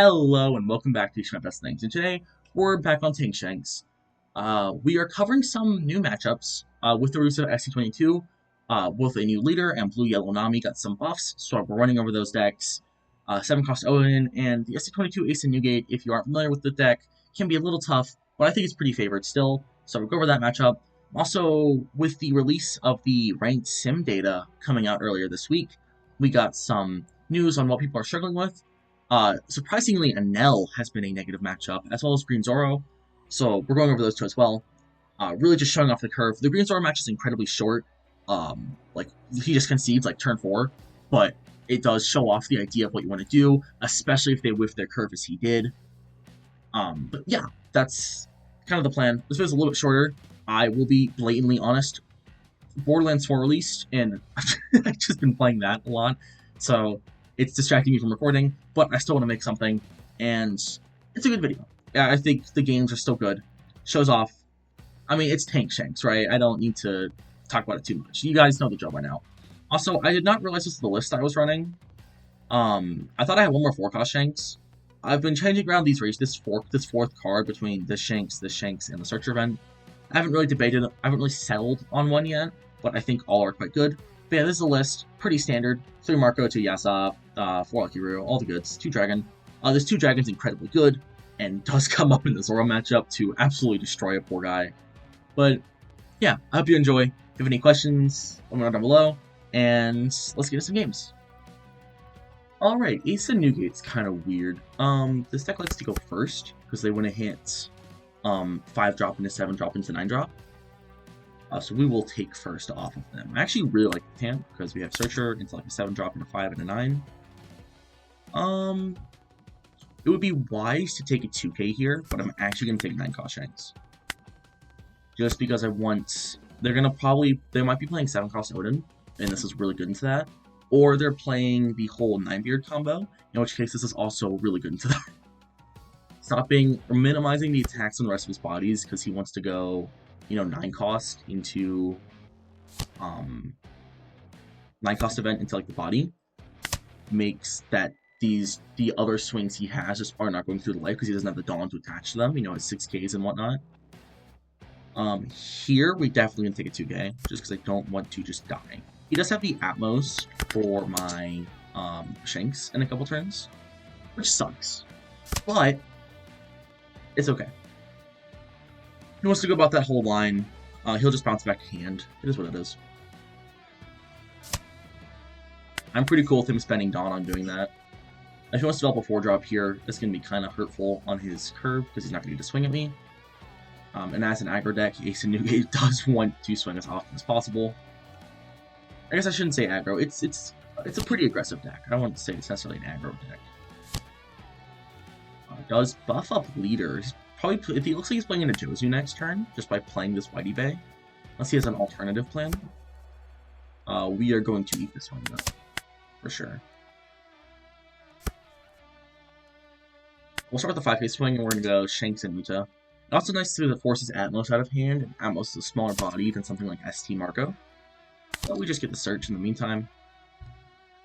Hello and welcome back to my Best Things, and today we're back on Tank Shanks. We are covering some new matchups with the roots of ST22, with a new leader, and Blue-Yellow Nami got some buffs, so we're running over those decks. 7-cost Odin, and the ST22 Ace and Newgate, if you aren't familiar with the deck, can be a little tough, but I think it's pretty favored still, so we'll go over that matchup. Also, with the release of the ranked sim data coming out earlier this week, we got some news on what people are struggling with. Surprisingly, Enel has been a negative matchup, as well as Green Zoro, so we're going over those two as well. Really just showing off the curve. The Green Zoro match is incredibly short. Like, he just concedes, like, turn 4, but it does show off the idea of what you want to do, especially if they whiff their curve as he did. But yeah, that's kind of the plan. This was a little bit shorter. I will be blatantly honest. Borderlands 4 released, and I've just been playing that a lot, so it's distracting me from recording, but I still want to make something, and it's a good video. Yeah, I think the games are still good. Shows off. I mean, it's Tank Shanks, right? I don't need to talk about it too much. You guys know the drill by now. Also, I did not realize this was the list I was running. I thought I had one more 4-cost Shanks. I've been changing around these this fourth card between the Shanks, and the Searcher event. I haven't really debated, I haven't really settled on one yet, but I think all are quite good. But yeah, this is a list, pretty standard. 3 Marco, 2 Yasa, 4 Lucky Roo, all the goods, 2 Dragon. This 2 Dragon's incredibly good, and does come up in the Zoro matchup to absolutely destroy a poor guy. But yeah, I hope you enjoy. If you have any questions, let me know down below, and let's get into some games. Alright, Ace and Newgate's kind of weird. This deck likes to go first, because they want to hit 5-drop into 7-drop into 9-drop. So we will take first off of them. I actually really like the Tam, because we have Searcher into like a 7-drop into 5 and a 9. It would be wise to take a 2k here, but I'm actually going to take 9-cost Shanks. Just because I want... They might be playing 7-cost Odin, and this is really good into that. Or they're playing the whole 9-beard combo, in which case this is also really good into that. Minimizing the attacks on the rest of his bodies, because he wants to go, 9-cost into 9-cost event into like the body, makes that the other swings he has just are not going through the life because he doesn't have the Dawn to attach to them, his 6Ks and whatnot. Here we definitely gonna take a 2K, just because I don't want to just die. He does have the Atmos for my Shanks in a couple turns, which sucks, but it's okay. He wants to go about that whole line. He'll just bounce back hand. It is what it is. I'm pretty cool with him spending Dawn on doing that. If he wants to develop a 4-drop here, it's going to be kind of hurtful on his curve, because he's not going to get to swing at me. And as an aggro deck, Ace and Newgate does want to swing as often as possible. I guess I shouldn't say aggro. It's a pretty aggressive deck. I don't want to say it's necessarily an aggro deck. Does buff up leaders. Probably, if he looks like he's playing into Jozu next turn, just by playing this Whitey Bay, unless he has an alternative plan, we are going to eat this one, though, for sure. We'll start with the 5k swing, and we're going to go Shanks and Muta. Also nice to see that forces Atmos out of hand, and Atmos is a smaller body than something like ST Marco. But we just get the search in the meantime.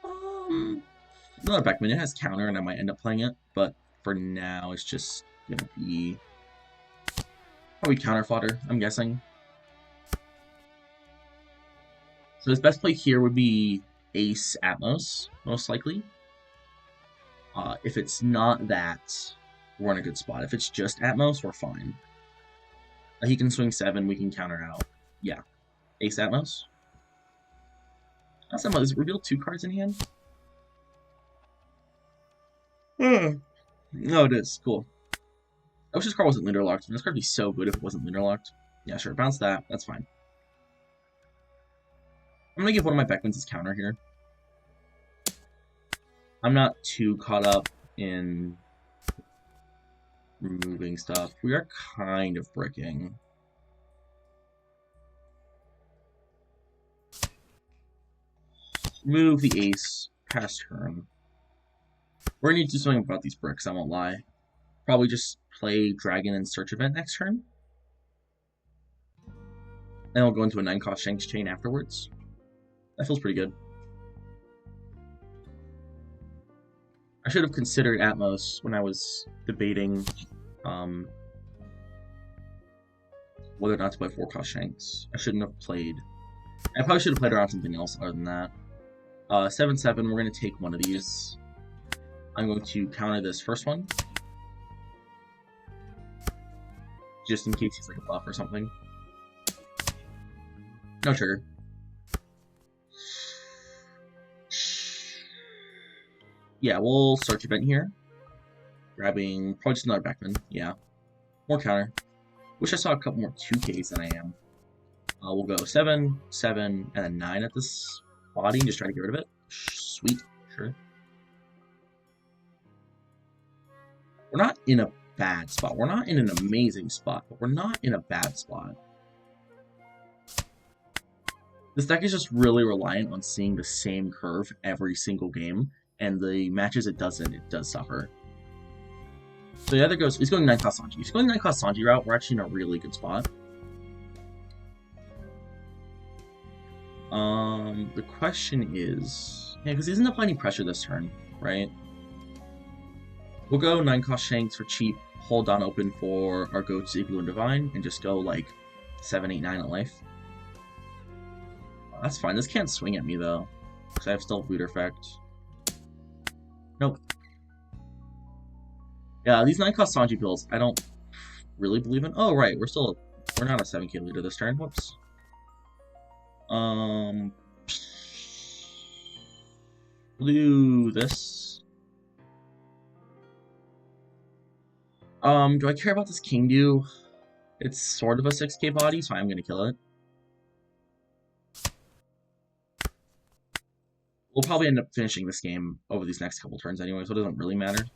Another back minion has counter, and I might end up playing it, but for now, it's just gonna be probably counter fodder, I'm guessing. So his best play here would be Ace Atmos, most likely. If it's not that, we're in a good spot. If it's just Atmos, we're fine. He can swing 7, we can counter out. Yeah. Ace Atmos. Last time I revealed 2 cards in hand. No, it is. Cool. I wish this card wasn't leader locked. This card would be so good if it wasn't leader locked. Yeah, sure. Bounce that. That's fine. I'm going to give one of my Beckmans his counter here. I'm not too caught up in removing stuff. We are kind of bricking. Move the ace past turn. We're going to need to do something about these bricks, I won't lie. Probably just play Dragon and Search event next turn. And we'll go into a 9-cost Shanks chain afterwards. That feels pretty good. I should have considered Atmos when I was debating whether or not to play 4-cost Shanks. I shouldn't have played. I probably should have played around something else other than that. 7-7, we're going to take one of these. I'm going to counter this first one. Just in case he's like a buff or something. No trigger. Yeah, we'll search event here. Grabbing probably just another backman. Yeah. More counter. Wish I saw a couple more 2Ks than I am. We'll go 7, 7, and then 9 at this body and just try to get rid of it. Sweet. Sure. We're not in a bad spot. We're not in an amazing spot, but we're not in a bad spot. This deck is just really reliant on seeing the same curve every single game, and the matches it does suffer. So the other goes, he's going 9-cost Sanji. If he's going 9-cost Sanji route, we're actually in a really good spot. The question is, yeah, because he doesn't apply any pressure this turn, right? We'll go 9-cost Shanks for cheap, hold down open for our goats, Igloo and Divine, and just go like 7, 8, 9 at life. That's fine. This can't swing at me though, because I have still Looter Effect. Nope. Yeah, these 9-cost Sanji builds, I don't really believe in. Oh, right, we're not a 7k leader this turn. Whoops. We'll do this. Do I care about this King Dew? It's sort of a 6k body, so I'm gonna kill it. We'll probably end up finishing this game over these next couple turns anyway, so it doesn't really matter.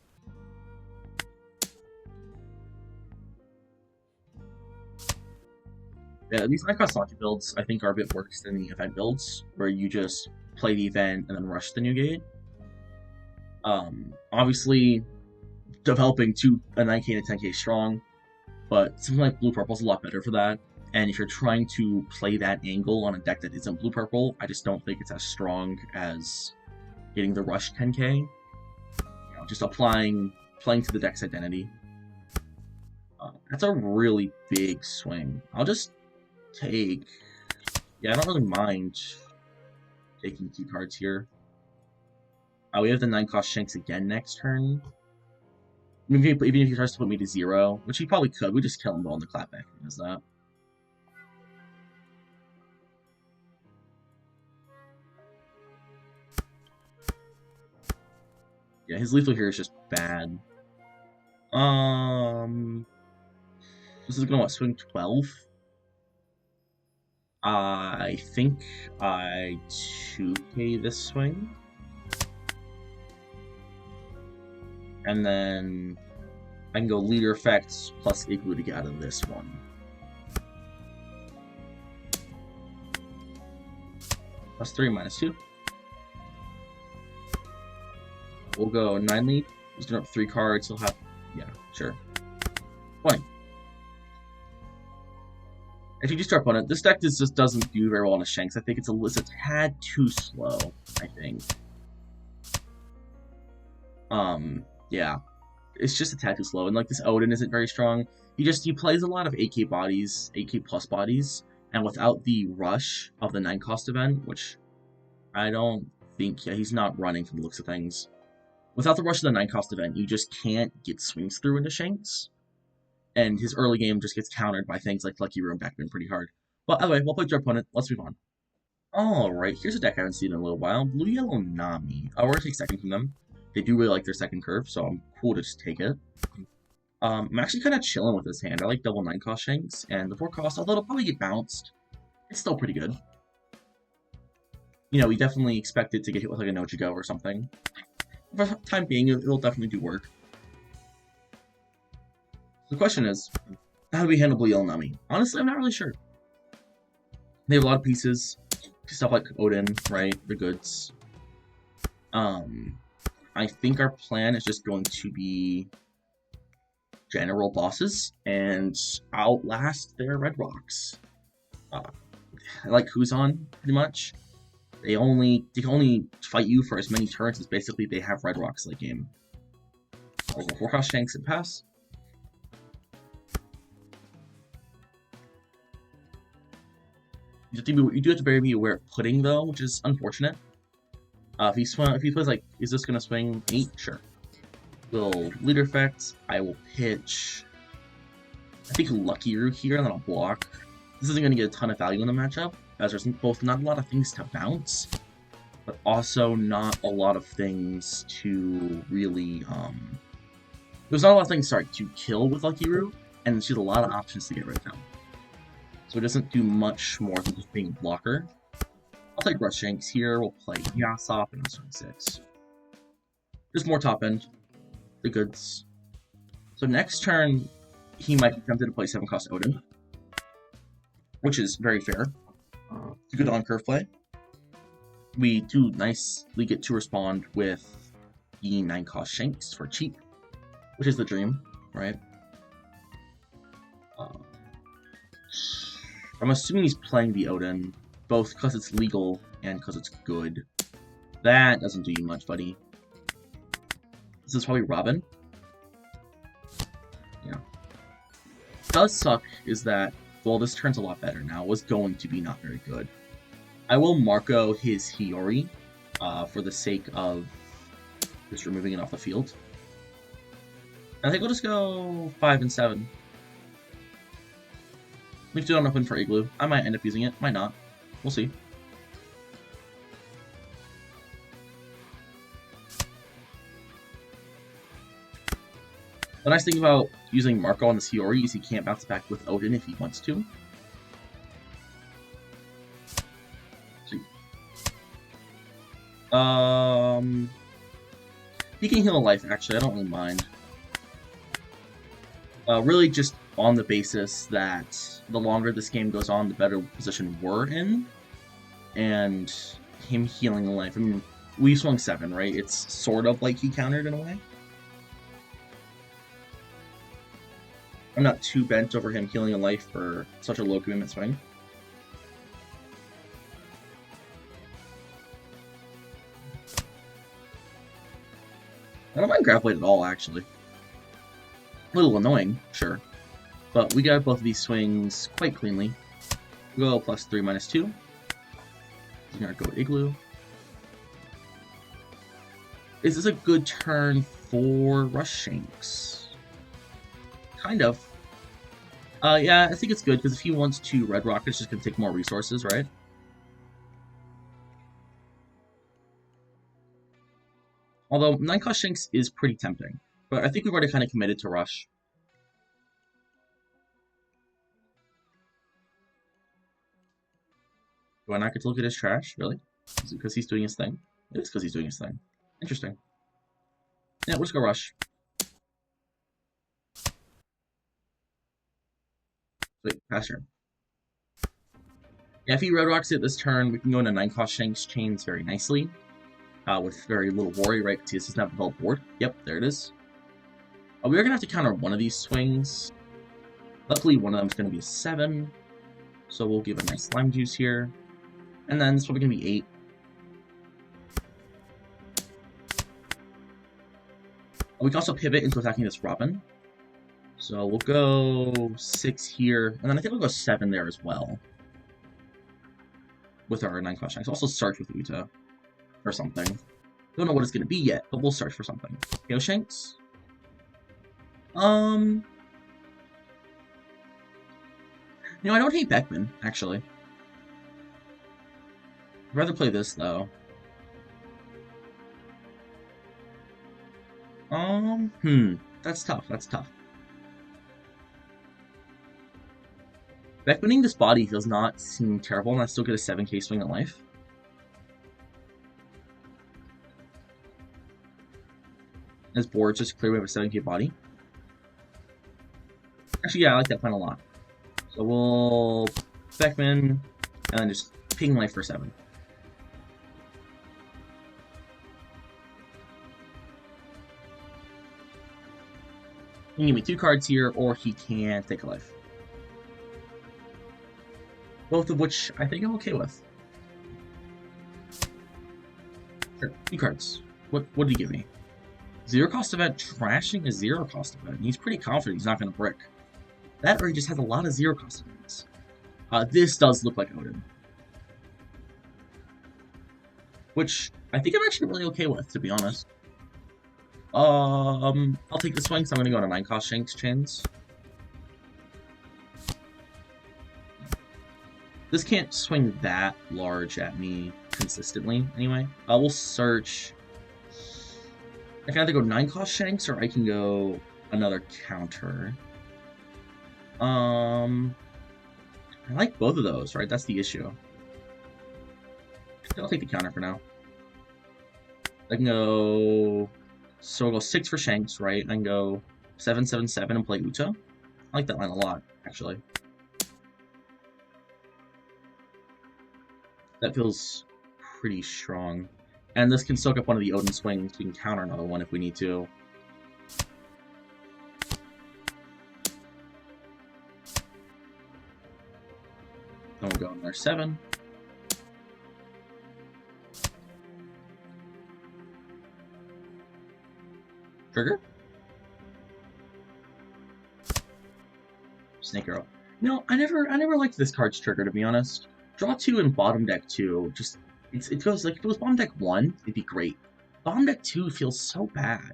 Yeah, these 9-cost Sanji builds, I think, are a bit worse than the event builds, where you just play the event and then rush the new gate. Obviously, developing to a 9k to 10k strong, but something like blue-purple is a lot better for that. And if you're trying to play that angle on a deck that isn't blue-purple, I just don't think it's as strong as getting the rush 10k. You know, just playing to the deck's identity. That's a really big swing. I'll just take... Yeah, I don't really mind taking 2 cards here. We have the 9-cost Shanks again next turn. Even if he tries to put me to 0, which he probably could, we just kill him on the clapback. Is that? Yeah, his lethal here is just bad. This is gonna swing 12. I think I 2k this swing. And then I can go leader effects plus Igloo to get out of this one. +3, -2. We'll go 9 lead. He's gonna have 3 cards. He'll have, yeah, sure. 20. If you do start opponent, this deck just doesn't do very well on a Shanks. I think it's a tad too slow, I think. Yeah. It's just a tad too slow. And like this Odin isn't very strong. He plays a lot of 8k bodies, 8k plus bodies, and without the rush of the 9-cost event, which I don't think, yeah, he's not running from the looks of things. Without the rush of the 9-cost event, you just can't get swings through into Shanks. And his early game just gets countered by things like Lucky Room Backman pretty hard. But anyway, we'll play to our opponent. Let's move on. Alright, here's a deck I haven't seen in a little while. Blue-Yellow Nami. We're going to take second from them. They do really like their second curve, so I'm cool to just take it. I'm actually kind of chilling with this hand. I like double 9-cost Shanks, and the 4-cost, although it'll probably get bounced, it's still pretty good. You know, we definitely expect it to get hit with like a No-Go or something. For the time being, it'll definitely do work. The question is, how do we handle Blue-Yellow Nami? Honestly, I'm not really sure. They have a lot of pieces, stuff like Odin, right? The goods. I think our plan is just going to be general bosses and outlast their red rocks. Like Kuzan, pretty much. They can only fight you for as many turns as basically they have red rocks late game. I'll go 4 cost Shanks and pass. You do have to be aware of pudding though, which is unfortunate. If he plays like, is this gonna swing 8? Sure. Will leader effect. I will pitch. I think Lucky Root here, and then I'll block. This isn't gonna get a ton of value in the matchup, as there's both not a lot of things to bounce, but also not a lot of things to really there's not a lot of things to kill with Lucky Root, and she's a lot of options to get rid of him. So it doesn't do much more than just being a blocker. I'll take Rush Shanks here. We'll play Yasop and swing 6. Just more top end. The goods. So next turn, he might be tempted to play 7 cost Odin, which is very fair. It's a good on curve play. We do nicely get to respond with the 9 cost Shanks for cheap, which is the dream, right? I'm assuming he's playing the Odin, both because it's legal and because it's good. That doesn't do you much, buddy. This is probably Robin. Yeah. Does suck is that, well, this turn's a lot better now. Was going to be not very good. I will Marco his Hiyori for the sake of just removing it off the field. I think we'll just go 5 and 7. Leave it open for Igloo. I might end up using it, might not. We'll see. The nice thing about using Marco on this Hiyori is he can't bounce back with Odin if he wants to. See. He can heal a life, actually. I don't really mind. Really just on the basis that the longer this game goes on, the better position we're in. And him healing a life. I mean, we swung 7, right? It's sort of like he countered in a way. I'm not too bent over him healing a life for such a low commitment swing. I don't mind Grab Blade at all, actually. A little annoying, sure. But we got both of these swings quite cleanly. We'll go +3, -2. We're gonna go Igloo. Is this a good turn for Rush Shanks? Kind of. Yeah, I think it's good, because if he wants to Red Rock, it's just gonna take more resources, right? Although 9 cost Shanks is pretty tempting. But I think we've already kind of committed to Rush. Do I not get to look at his trash? Really? Is it because he's doing his thing? It is because he's doing his thing. Interesting. Yeah, we'll just go Rush. Wait, pass turn. Yeah, if he Red Rocks it this turn, we can go into 9 cost Shanks chains very nicely. With very little worry, right? Because he doesn't have a developed board. Yep, there it is. We are going to have to counter one of these swings. Luckily, one of them is going to be a 7. So we'll give a nice Lime Juice here. And then it's probably going to be 8. We can also pivot into attacking this Robin. So we'll go 6 here. And then I think we'll go 7 there as well. With our 9 cost Shanks. Also search with Uta. Or something. Don't know what it's going to be yet, but we'll search for something. KO Shanks. You know, I don't hate Beckman, actually. I'd rather play this, though. That's tough, that's tough. Beckmaning this body does not seem terrible, and I still get a 7k swing at life. This board just clear, we have a 7k body. Actually, yeah, I like that plan a lot. So we'll Beckman, and then just ping life for 7. He can give me 2 cards here, or he can take a life. Both of which I think I'm okay with. Sure, 2 cards. What did he give me? Zero cost event trashing a zero cost event. He's pretty confident he's not going to brick. That or he just has a lot of zero cost events. This does look like Odin. Which I think I'm actually really okay with, to be honest. I'll take the swing, so I'm going to go to 9 cost Shanks chains. This can't swing that large at me consistently, anyway. We'll search. I can either go 9 cost Shanks, or I can go another counter. I like both of those, right? That's the issue. I'll take the counter for now. I can go... So I'll go 6 for Shanks, right? I can go 7, 7, 7 and play Uta. I like that line a lot, actually. That feels pretty strong. And this can soak up one of the Odin swings. We can counter another one if we need to. Then we'll go in there 7. Trigger. Snake Arrow. No, I never liked this card's trigger, to be honest. Draw 2 and bottom deck 2. Just it feels like if it was bottom deck 1, it'd be great. Bottom deck 2 feels so bad.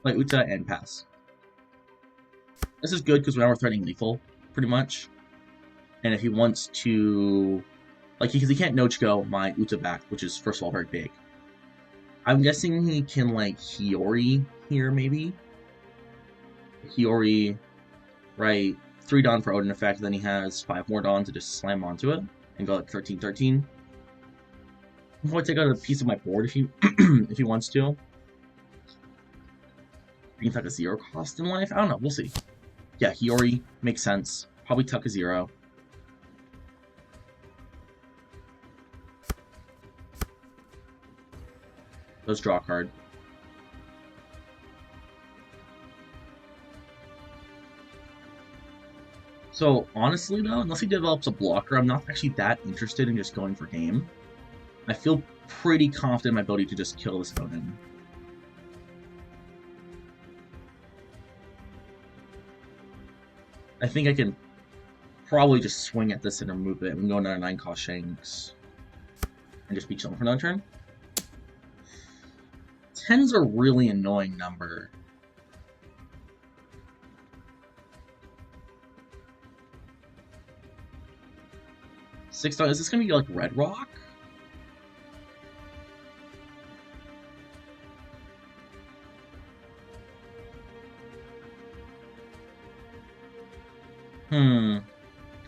Like Uta and pass. This is good because now we're threatening lethal, pretty much. And if he wants to, like, because he can't no-go my Uta back, which is first of all very big. I'm guessing he can like Hiyori here, maybe. Hiyori, right? 3 Dawn for Odin effect, then he has 5 more Dawn to just slam onto it and go like 13-13. I'm going to take out a piece of my board if he if he wants to. He can tuck a 0 cost in life. I don't know. We'll see. Yeah, Hiyori makes sense. Probably tuck a 0. Let's draw a card. So, honestly though, unless he develops a blocker, I'm not actually that interested in just going for game. I feel pretty confident in my ability to just kill this Odin. I think I can probably just swing at this and remove it and go another 9 cost Shanks. And just be chilling for another turn. 10's a really annoying number. $6. Is this gonna be like Red Rock?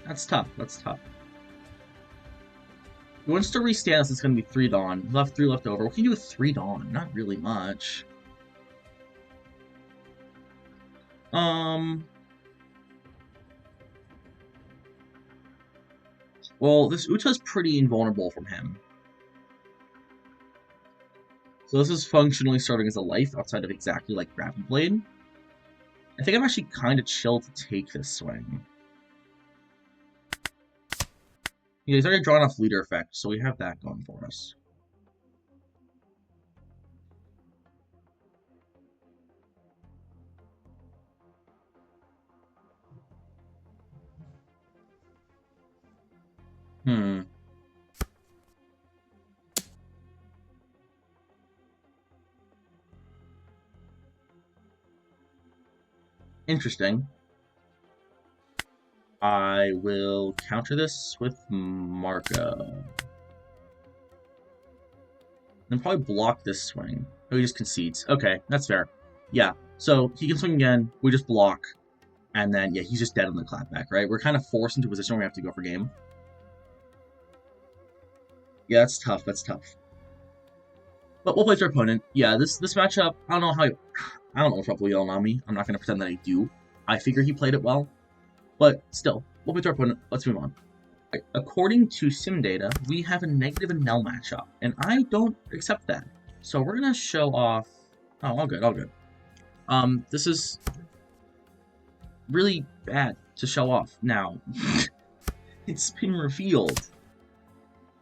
That's tough. That's tough. He wants to restand this. It's gonna be 3 Dawn. We'll have 3 left over. What can you do with 3 Dawn? Not really much. Well, this Uta's pretty invulnerable from him. So this is functionally starting as a life outside of exactly like Gravity Blade. I think I'm actually kind of chill to take this swing. Yeah, he's already drawn off leader effect, so we have that going for us. Interesting. I will counter this with Marco. And probably block this swing. Oh, he just concedes. Okay, that's fair. Yeah, so he can swing again, we just block, and then, yeah, he's just dead on the clapback, right? We're kind of forced into a position where we have to go for game. Yeah, that's tough, that's tough. But we'll play to our opponent. Yeah, this matchup, I don't know if Ruffle yell on me. I'm not going to pretend that I do. I figure he played it well. But still, we'll play to our opponent. Let's move on. Right, according to sim data, we have a negative Enel matchup, and I don't accept that. So we're going to show off... Oh, all good, all good. This is really bad to show off now. It's been revealed.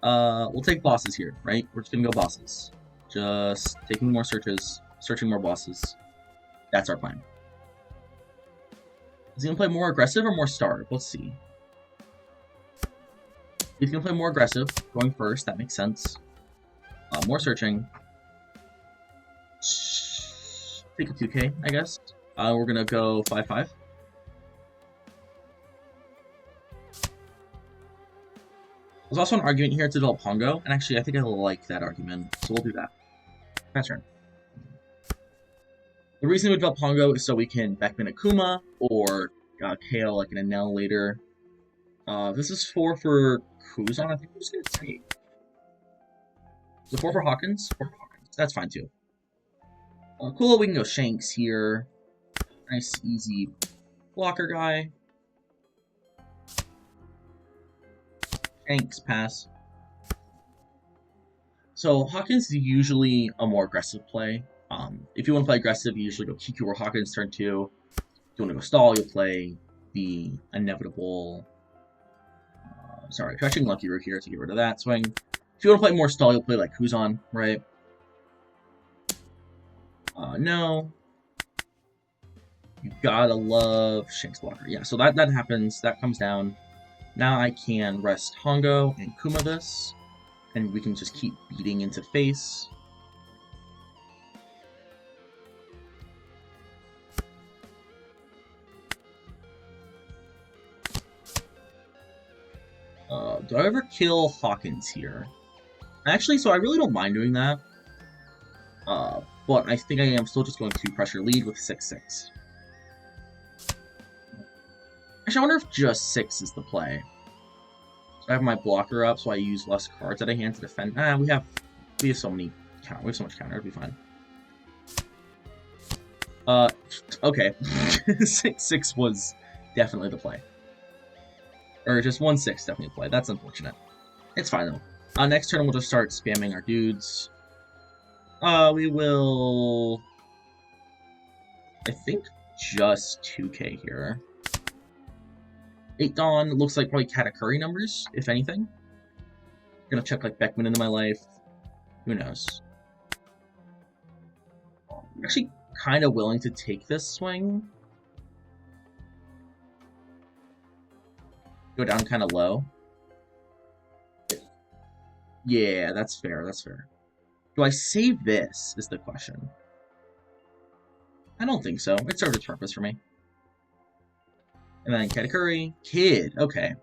We'll take bosses here, right? We're just going to go bosses. Just taking more searches, searching more bosses. That's our plan. Is he gonna play more aggressive or more starved? Let's see. He's gonna play more aggressive, going first. That makes sense. More searching. Take a 2K, I guess. We're gonna go 5-5. There's also an argument here to develop Hongo, and actually I think I like that argument, so we'll do that. Pass turn. The reason we develop Hongo is so we can Beckman Akuma, or KO like an Enel later. This is 4 for Kuzan, I think we're just gonna take. Is it 4 for Hawkins? 4 for Hawkins. That's fine too. Cool, we can go Shanks here. Nice, easy blocker guy. Shanks, pass. So Hawkins is usually a more aggressive play. If you want to play aggressive, you usually go Kiku or Hawkins turn 2. If you want to go stall, you'll play the inevitable... Fetching Lucky Root here to get rid of that swing. If you want to play more stall, you'll play like Kuzan, right? No. You gotta love Shanks blocker. Yeah, so that happens. That comes down. Now I can rest Hongo and Kuma this, and we can just keep beating into face. Do I ever kill Hawkins here? Actually, so I really don't mind doing that. But I think I am still just going to pressure lead with 6-6. Actually, I wonder if just 6 is the play. So I have my blocker up, so I use less cards that I hand to defend. We have so many counter. We have so much counter. It'll be fine. Okay. 6-6 was definitely the play. Or just 1-6 definitely the play. That's unfortunate. It's fine though. Next turn we'll just start spamming our dudes. We will... I think just 2K here. 8 Dawn looks like probably Katakuri numbers, if anything. Gonna check like Beckman into my life. Who knows? I'm actually kind of willing to take this swing. Go down kind of low. Yeah, that's fair, that's fair. Do I save this, is the question. I don't think so. It served its purpose for me. And then Katakuri. Kid, okay.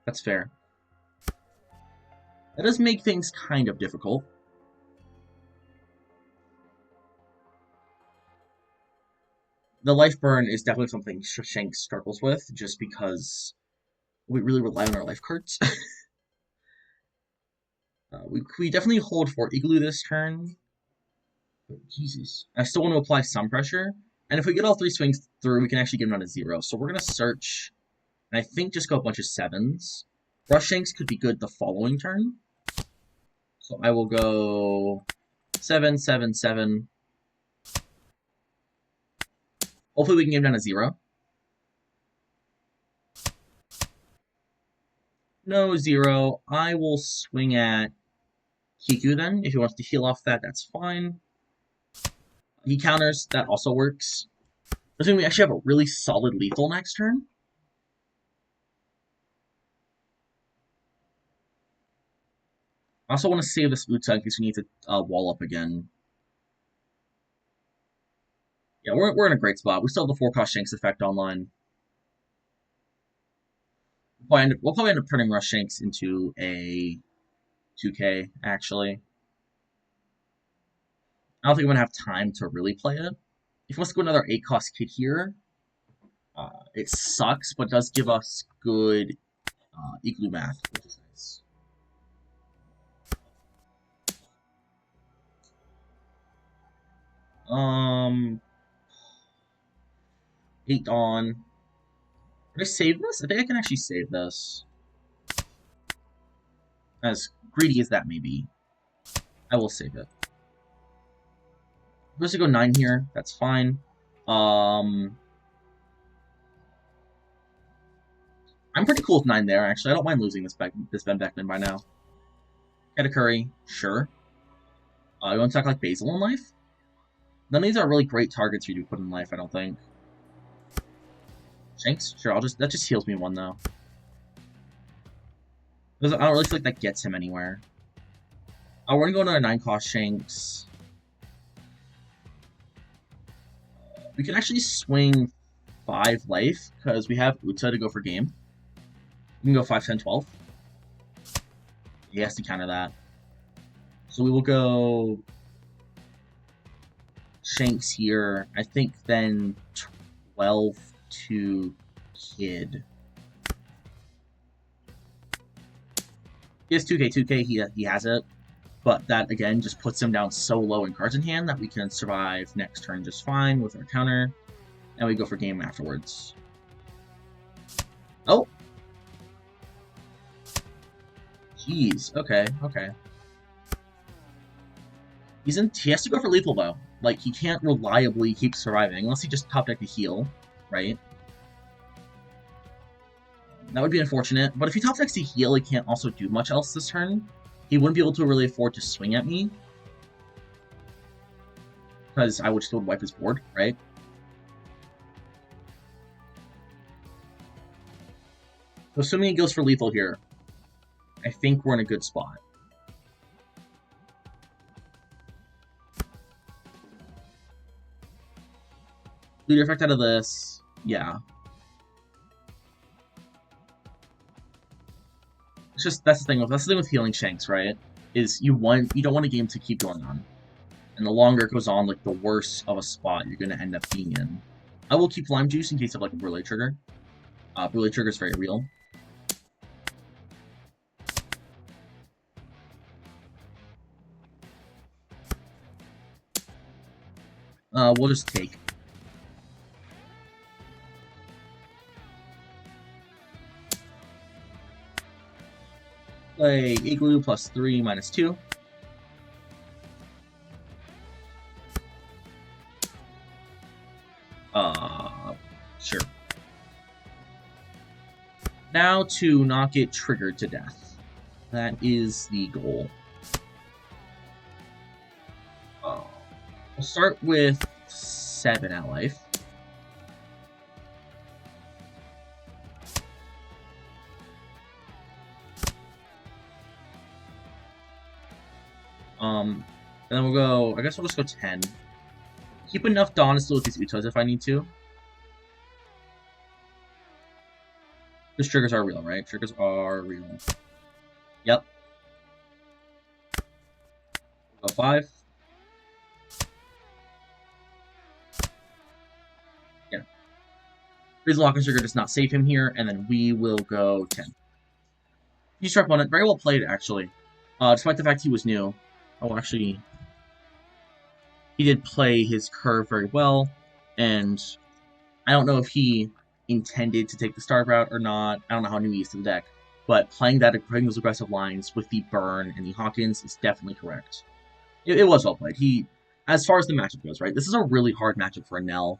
That's fair. That does make things kind of difficult. The life burn is definitely something Shanks struggles with, just because we really rely on our life cards. We definitely hold for Igloo this turn. But Jesus. I still want to apply some pressure. And if we get all 3 swings through, we can actually get him down to 0. So we're going to search, and I think just go a bunch of 7s. Rush Shanks could be good the following turn. So I will go 7, 7, 7. Hopefully we can get him down to 0. No 0. I will swing at Kiku then. If he wants to heal off that, that's fine. He counters, that also works. Assuming we actually have a really solid lethal next turn. I also want to save this Utsa in case we need to wall up again. Yeah, we're in a great spot. We still have the 4-cost Shanks effect online. We'll probably end up turning Rush Shanks into a 2K, actually. I don't think I'm going to have time to really play it. If he wants to go another 8-cost kit here, it sucks, but does give us good Igloo math, which is nice. Eight Dawn. Can I save this? I think I can actually save this. As greedy as that may be, I will save it. I'm supposed to go 9 here. That's fine. I'm pretty cool with 9 there, actually. I don't mind losing this Ben Beckman by now. Get a curry, sure. You want to attack like Basil in life? None of these are really great targets for you to put in life, I don't think. Shanks? Sure, that just heals me one though. I don't really feel like that gets him anywhere. We're gonna go into a 9-cost Shanks. We can actually swing 5 life, because we have Uta to go for game. We can go 5, 10, 12. He has to counter that. So we will go Shanks here. I think then 12 to Kid. He has 2k, 2k, he has it. But that, again, just puts him down so low in cards in hand that we can survive next turn just fine with our counter. And we go for game afterwards. Oh! Jeez, okay, okay. He has to go for lethal, though. Like, he can't reliably keep surviving, unless he just top deck to heal, right? That would be unfortunate, but if he top decks to heal, he can't also do much else this turn. He wouldn't be able to really afford to swing at me, because I would still wipe his board, right? So assuming he goes for lethal here, I think we're in a good spot. Leader effect out of this, yeah. It's just that's the thing with healing Shanks, right? Is you don't want a game to keep going on, and the longer it goes on, like the worse of a spot you're gonna end up being in. I will keep Lime Juice in case of like a Brûlé trigger. Brûlé trigger is very real. We'll just take. Play Igloo plus 3 minus 2. Sure. Now to not get triggered to death. That is the goal. We'll start with 7 at life. And then we'll go, I guess we'll just go 10. Keep enough Dawn to still with these Utas if I need to. Those triggers are real, right? Triggers are real. Yep. We'll go 5. Yeah. Reason Locking Trigger does not save him here, and then we will go 10. Use our opponent. Very well played, actually. Despite the fact he was new. Oh, actually, he did play his curve very well, and I don't know if he intended to take the Starve route or not. I don't know how new he is to the deck, but playing those aggressive lines with the Burn and the Hawkins is definitely correct. It was well played. As far as the matchup goes, right, this is a really hard matchup for Enel.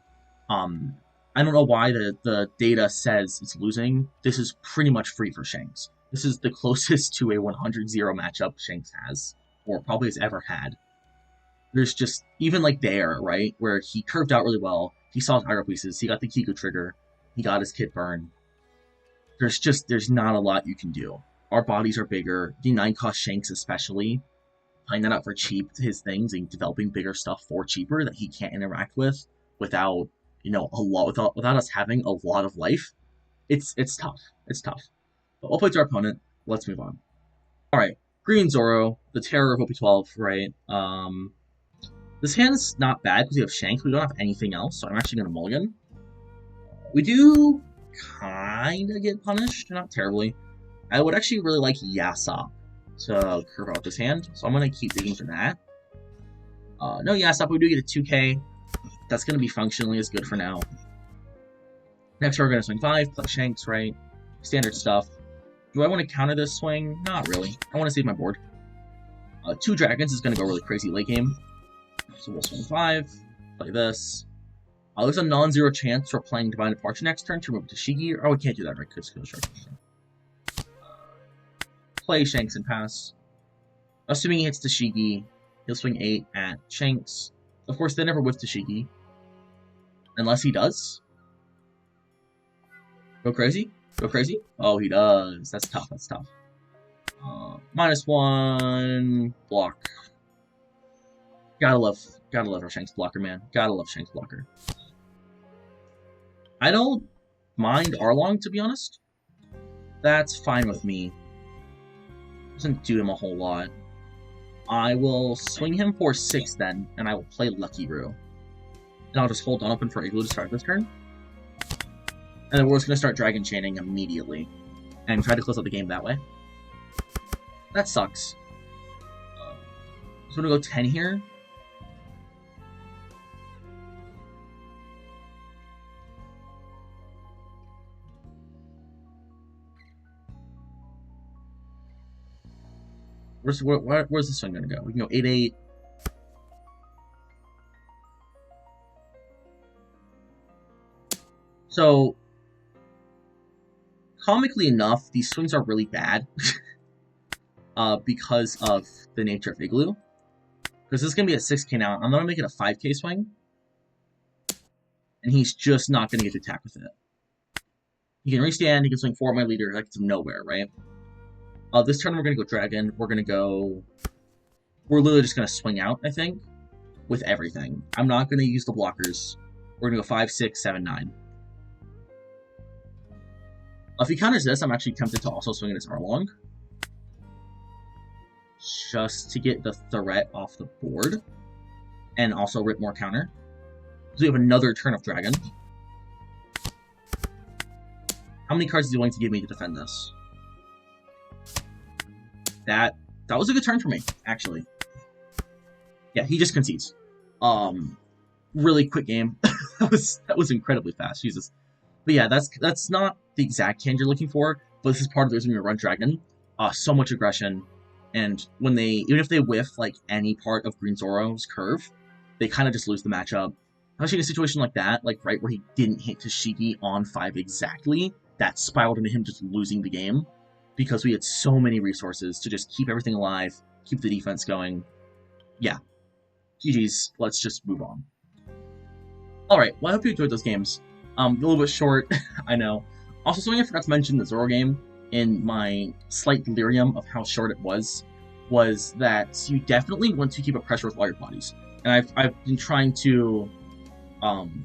I don't know why the data says it's losing. This is pretty much free for Shanks. This is the closest to a 100-0 matchup Shanks has, or probably has ever had. There's just, even like there, right, where he curved out really well, he saw his aggro pieces, he got the Kiku trigger, he got his Kit Burn. There's not a lot you can do. Our bodies are bigger, the 9-cost Shanks especially, playing that out for cheap, his things, and developing bigger stuff for cheaper that he can't interact with without, without us having a lot of life. It's tough. It's tough. But we'll play to our opponent. Let's move on. Alright. Green Zoro, the terror of OP12, right? This hand's not bad because we have Shanks. We don't have anything else, so I'm actually going to mulligan. We do kind of get punished, not terribly. I would actually really like Yasop to curve out this hand, so I'm going to keep digging for that. No Yasop, we do get a 2k. That's going to be functionally as good for now. Next, we're going to swing 5, play Shanks, right? Standard stuff. Do I want to counter this swing? Not really. I want to save my board. 2 dragons is going to go really crazy late game. So we'll swing 5, play this. There's a non-zero chance for playing Divine Departure next turn to remove it to Shigi. Oh, we can't do that, right? Because Skill Shark. Play Shanks and pass. Assuming he hits Tashigi, he'll swing 8 at Shanks. Of course, they never whiff Tashigi. Unless he does. Go crazy? Go crazy? Oh, he does. That's tough. That's tough. -1 block. Gotta love our Shanks blocker, man. Gotta love Shanks blocker. I don't mind Arlong, to be honest. That's fine with me. Doesn't do him a whole lot. I will swing him for 6 then, and I will play Lucky Roo. And I'll just hold on open for Igloo to start this turn. And then we're just going to start Dragon Chaining immediately. And try to close out the game that way. That sucks. So I'm going to go 10 here. Where's this one going to go? We can go 8-8. So, comically enough, these swings are really bad because of the nature of Igloo. Because this is going to be a 6K now. I'm going to make it a 5K swing. And he's just not going to get to attack with it. He can restand, he can swing 4 at my leader, that gets him nowhere, right? This turn we're going to go Dragon. We're literally just going to swing out, I think, with everything. I'm not going to use the blockers. We're going to go 5, 6, 7, 9. If he counters this, I'm actually tempted to also swing it as Arlong. Just to get the threat off the board. And also rip more counter. So we have another turn of Dragon. How many cards is he willing to give me to defend this? That was a good turn for me, actually. Yeah, he just concedes. Really quick game. that was incredibly fast. Jesus. But yeah, that's not the exact hand you're looking for, but this is part of the reason we run Dragon. So much aggression, and when even if they whiff like any part of Green Zoro's curve, they kind of just lose the matchup. Especially in a situation like that, like right where he didn't hit Tashigi on 5 exactly, that spiraled into him just losing the game. Because we had so many resources to just keep everything alive, keep the defense going. Yeah. GG's. Let's just move on. Alright, well I hope you enjoyed those games. A little bit short, I know. Also, something I forgot to mention in the Zoro game, in my slight delirium of how short it was that you definitely want to keep a pressure with all your bodies. And I've been trying to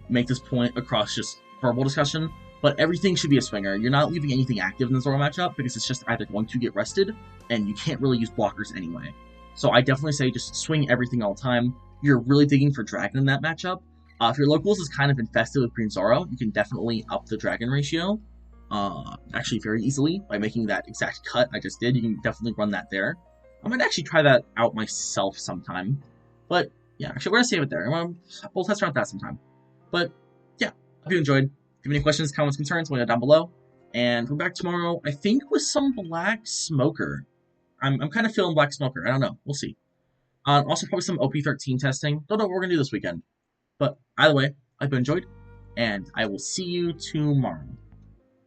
make this point across just verbal discussion, but everything should be a swinger. You're not leaving anything active in the Zoro matchup because it's just either going to get rested, and you can't really use blockers anyway. So I definitely say just swing everything all the time. You're really digging for Dragon in that matchup. If your locals is kind of infested with Green Zoro, you can definitely up the Dragon ratio. Actually very easily by making that exact cut I just did. You can definitely run that there. I might actually try that out myself sometime. But yeah, actually we're going to save it there. We'll test around that sometime. But yeah, hope you enjoyed. If you have any questions, comments, concerns, let me know down below. And we'll be back tomorrow, I think, with some Black Smoker. I'm kind of feeling Black Smoker. I don't know. We'll see. Also, probably some OP13 testing. Don't know what we're going to do this weekend. But either way, I hope you enjoyed. And I will see you tomorrow.